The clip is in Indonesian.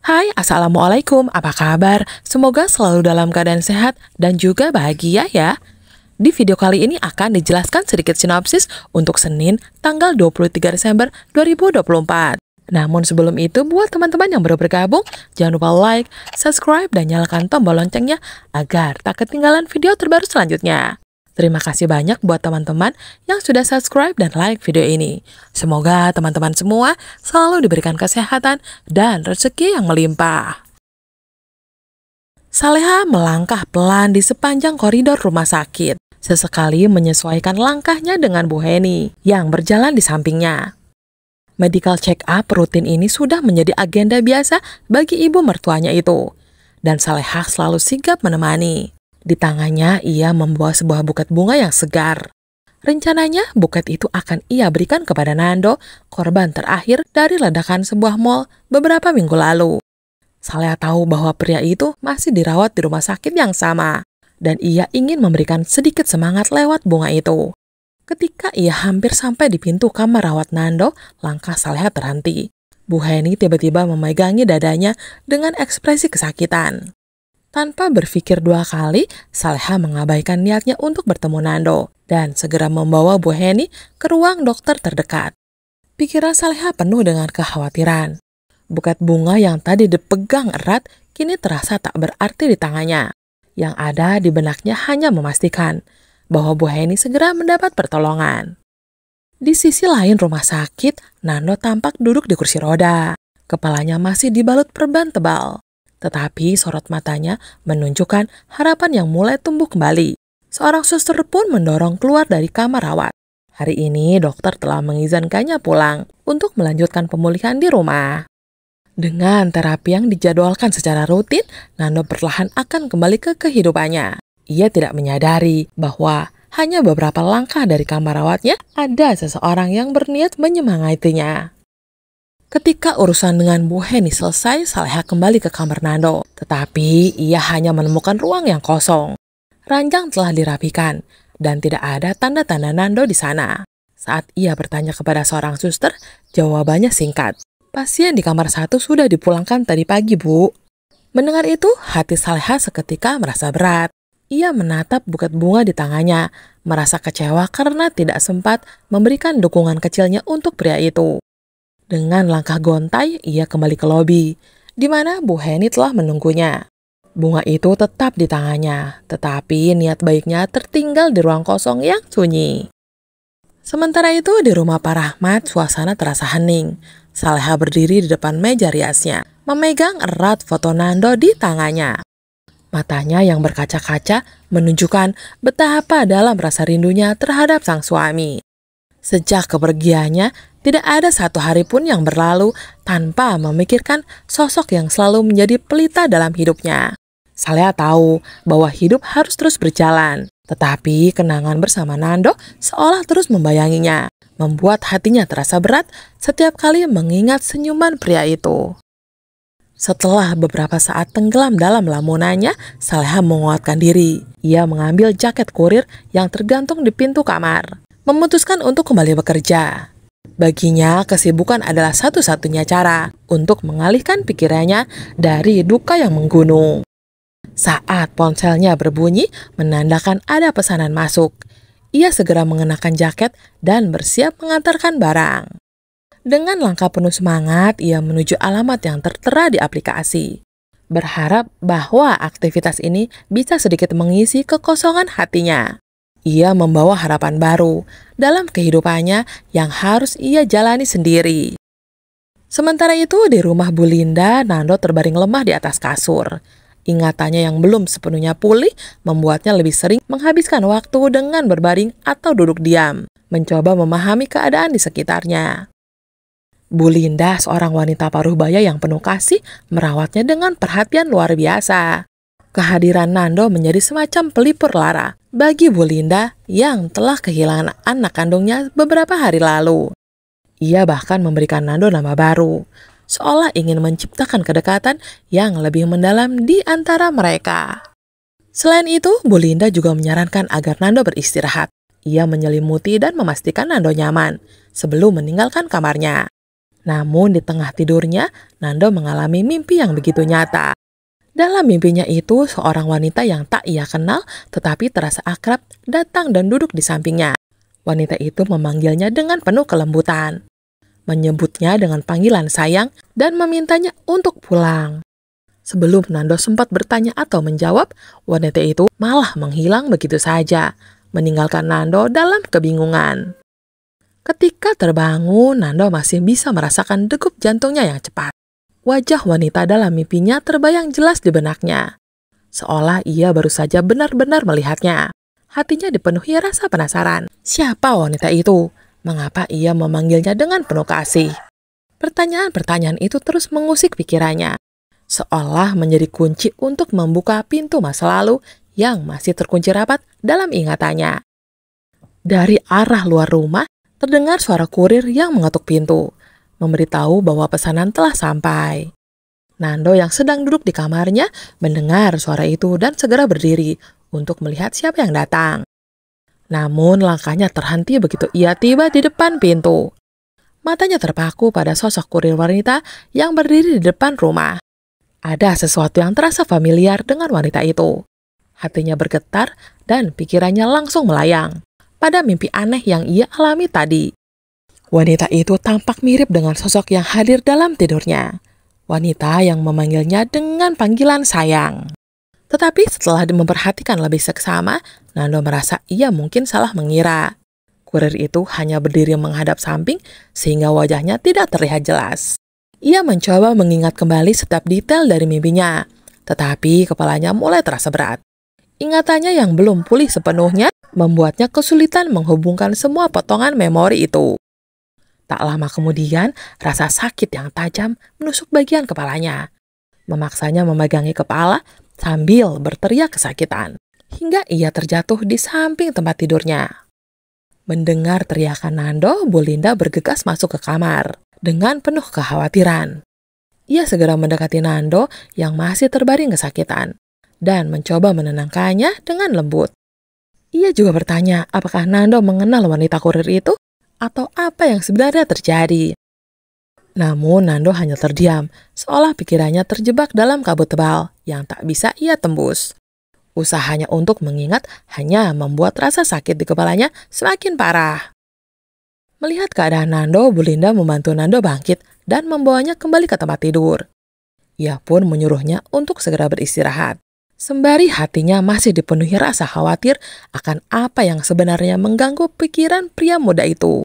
Hai, Assalamualaikum, apa kabar? Semoga selalu dalam keadaan sehat dan juga bahagia ya. Di video kali ini akan dijelaskan sedikit sinopsis untuk Senin, tanggal 23 Desember 2024. Namun sebelum itu, buat teman-teman yang baru bergabung, jangan lupa like, subscribe, dan nyalakan tombol loncengnya agar tak ketinggalan video terbaru selanjutnya. Terima kasih banyak buat teman-teman yang sudah subscribe dan like video ini. Semoga teman-teman semua selalu diberikan kesehatan dan rezeki yang melimpah. Saleha melangkah pelan di sepanjang koridor rumah sakit. Sesekali menyesuaikan langkahnya dengan Bu Heni yang berjalan di sampingnya. Medical check-up rutin ini sudah menjadi agenda biasa bagi ibu mertuanya itu. Dan Saleha selalu sigap menemani. Di tangannya, ia membawa sebuah buket bunga yang segar. Rencananya, buket itu akan ia berikan kepada Nando, korban terakhir dari ledakan sebuah mal beberapa minggu lalu. Saleha tahu bahwa pria itu masih dirawat di rumah sakit yang sama, dan ia ingin memberikan sedikit semangat lewat bunga itu. Ketika ia hampir sampai di pintu kamar rawat Nando, langkah Saleha terhenti. Bu Heni tiba-tiba memegangi dadanya dengan ekspresi kesakitan. Tanpa berpikir dua kali, Saleha mengabaikan niatnya untuk bertemu Nando dan segera membawa Bu Heni ke ruang dokter terdekat. Pikiran Saleha penuh dengan kekhawatiran. Buket bunga yang tadi dipegang erat kini terasa tak berarti di tangannya. Yang ada di benaknya hanya memastikan bahwa Bu Heni segera mendapat pertolongan. Di sisi lain rumah sakit, Nando tampak duduk di kursi roda. Kepalanya masih dibalut perban tebal. Tetapi sorot matanya menunjukkan harapan yang mulai tumbuh kembali. Seorang suster pun mendorong keluar dari kamar rawat. Hari ini dokter telah mengizinkannya pulang untuk melanjutkan pemulihan di rumah. Dengan terapi yang dijadwalkan secara rutin, Nando perlahan akan kembali ke kehidupannya. Ia tidak menyadari bahwa hanya beberapa langkah dari kamar rawatnya ada seseorang yang berniat menyemangatinya. Ketika urusan dengan Bu Heni selesai, Saleha kembali ke kamar Nando. Tetapi ia hanya menemukan ruang yang kosong. Ranjang telah dirapikan dan tidak ada tanda-tanda Nando di sana. Saat ia bertanya kepada seorang suster, jawabannya singkat. Pasien di kamar 1 sudah dipulangkan tadi pagi, Bu. Mendengar itu, hati Saleha seketika merasa berat. Ia menatap buket bunga di tangannya, merasa kecewa karena tidak sempat memberikan dukungan kecilnya untuk pria itu. Dengan langkah gontai, ia kembali ke lobi, di mana Bu Heni telah menunggunya. Bunga itu tetap di tangannya, tetapi niat baiknya tertinggal di ruang kosong yang sunyi. Sementara itu, di rumah Pak Rahmat, suasana terasa hening. Saleha berdiri di depan meja riasnya, memegang erat foto Nando di tangannya. Matanya yang berkaca-kaca menunjukkan betapa dalam rasa rindunya terhadap sang suami. Sejak kepergiannya, tidak ada satu hari pun yang berlalu tanpa memikirkan sosok yang selalu menjadi pelita dalam hidupnya. Saleha tahu bahwa hidup harus terus berjalan, tetapi kenangan bersama Nando seolah terus membayanginya, membuat hatinya terasa berat setiap kali mengingat senyuman pria itu. Setelah beberapa saat tenggelam dalam lamunannya, Saleha menguatkan diri. Ia mengambil jaket kurir yang tergantung di pintu kamar, memutuskan untuk kembali bekerja. Baginya, kesibukan adalah satu-satunya cara untuk mengalihkan pikirannya dari duka yang menggunung. Saat ponselnya berbunyi, menandakan ada pesanan masuk. Ia segera mengenakan jaket dan bersiap mengantarkan barang. Dengan langkah penuh semangat, ia menuju alamat yang tertera di aplikasi. Berharap bahwa aktivitas ini bisa sedikit mengisi kekosongan hatinya. Ia membawa harapan baru dalam kehidupannya yang harus ia jalani sendiri. Sementara itu, di rumah Bu Linda, Nando terbaring lemah di atas kasur. Ingatannya yang belum sepenuhnya pulih membuatnya lebih sering menghabiskan waktu dengan berbaring atau duduk diam, mencoba memahami keadaan di sekitarnya. Bu Linda, seorang wanita paruh baya yang penuh kasih, merawatnya dengan perhatian luar biasa. Kehadiran Nando menjadi semacam pelipur lara bagi Bu Linda yang telah kehilangan anak kandungnya beberapa hari lalu. Ia bahkan memberikan Nando nama baru, seolah ingin menciptakan kedekatan yang lebih mendalam di antara mereka. Selain itu, Bu Linda juga menyarankan agar Nando beristirahat. Ia menyelimuti dan memastikan Nando nyaman sebelum meninggalkan kamarnya. Namun di tengah tidurnya, Nando mengalami mimpi yang begitu nyata. Dalam mimpinya itu, seorang wanita yang tak ia kenal tetapi terasa akrab datang dan duduk di sampingnya. Wanita itu memanggilnya dengan penuh kelembutan, menyebutnya dengan panggilan sayang dan memintanya untuk pulang. Sebelum Nando sempat bertanya atau menjawab, wanita itu malah menghilang begitu saja, meninggalkan Nando dalam kebingungan. Ketika terbangun, Nando masih bisa merasakan degup jantungnya yang cepat. Wajah wanita dalam mimpinya terbayang jelas di benaknya, seolah ia baru saja benar-benar melihatnya. Hatinya dipenuhi rasa penasaran. Siapa wanita itu? Mengapa ia memanggilnya dengan penuh kasih? Pertanyaan-pertanyaan itu terus mengusik pikirannya, seolah menjadi kunci untuk membuka pintu masa lalu yang masih terkunci rapat dalam ingatannya. Dari arah luar rumah, terdengar suara kurir yang mengetuk pintu, memberitahu bahwa pesanan telah sampai. Nando yang sedang duduk di kamarnya mendengar suara itu dan segera berdiri untuk melihat siapa yang datang. Namun langkahnya terhenti begitu ia tiba di depan pintu. Matanya terpaku pada sosok kurir wanita yang berdiri di depan rumah. Ada sesuatu yang terasa familiar dengan wanita itu. Hatinya bergetar dan pikirannya langsung melayang pada mimpi aneh yang ia alami tadi. Wanita itu tampak mirip dengan sosok yang hadir dalam tidurnya. Wanita yang memanggilnya dengan panggilan sayang. Tetapi setelah memperhatikan lebih seksama, Nando merasa ia mungkin salah mengira. Kurir itu hanya berdiri menghadap samping sehingga wajahnya tidak terlihat jelas. Ia mencoba mengingat kembali setiap detail dari mimpinya, tetapi kepalanya mulai terasa berat. Ingatannya yang belum pulih sepenuhnya membuatnya kesulitan menghubungkan semua potongan memori itu. Tak lama kemudian, rasa sakit yang tajam menusuk bagian kepalanya. Memaksanya memegangi kepala sambil berteriak kesakitan, hingga ia terjatuh di samping tempat tidurnya. Mendengar teriakan Nando, Bu Linda bergegas masuk ke kamar dengan penuh kekhawatiran. Ia segera mendekati Nando yang masih terbaring kesakitan dan mencoba menenangkannya dengan lembut. Ia juga bertanya apakah Nando mengenal wanita kurir itu atau apa yang sebenarnya terjadi. Namun Nando hanya terdiam, seolah pikirannya terjebak dalam kabut tebal yang tak bisa ia tembus. Usahanya untuk mengingat hanya membuat rasa sakit di kepalanya semakin parah. Melihat keadaan Nando, Bu Linda membantu Nando bangkit dan membawanya kembali ke tempat tidur. Ia pun menyuruhnya untuk segera beristirahat, sembari hatinya masih dipenuhi rasa khawatir akan apa yang sebenarnya mengganggu pikiran pria muda itu.